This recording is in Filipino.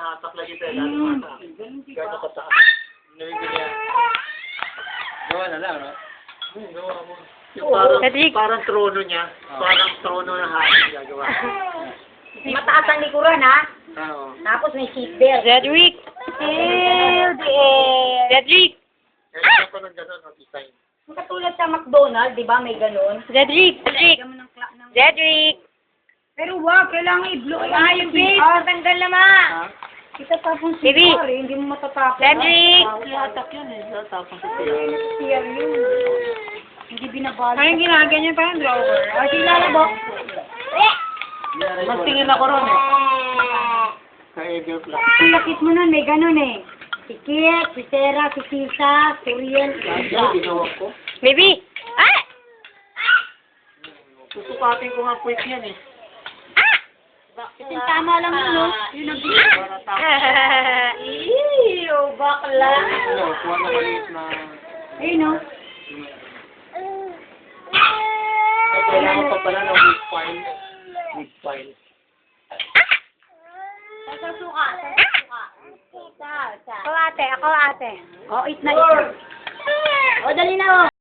Hinahatak lagi sa ilalim mata. Gano'n ka sa nabibili yan. Gawa na lang, no? Gawa mo. Yung Cedric. parang trono niya. Parang trono ng hangin gagawa. Mataas ang likuran, ha? Oo. Tapos may seatbelt. Cedric. Fill the air. Cedric. Kaya pa ng gano'n ang design. Katulad sa McDonald's, di ba, may ganun? Cedric. Cedric. Cedric. Pero wag, kailangan i-blow. Ah, yung base. Matanggal naman. Kita tapong Baby. CR, hindi mo matatapos. Cedric. Hatak yan eh. Tapos sa CR yun. Hindi binabalik. Parang ginaganyan parang drawer. O, silalabok. Magtingin ako ron eh. Sa Eagle Plus. Ang lakit mo nun, may ganun eh. Si Kit, si Sarah, si Tisa, si Riel. Ano ginawa ko? Baby. Ah! Susukatin ko nga quick yan eh. Kasi tama lang yun, no? Yun ang Para tapos. Ew, bakla. Ano, kuha na maliit na... Ayun, no? Ay, kailangan pa pala ng big file. Big file. Sa suka, sa suka. Sa. Ako ate, ako ate. O, it na it. O, dali na, o.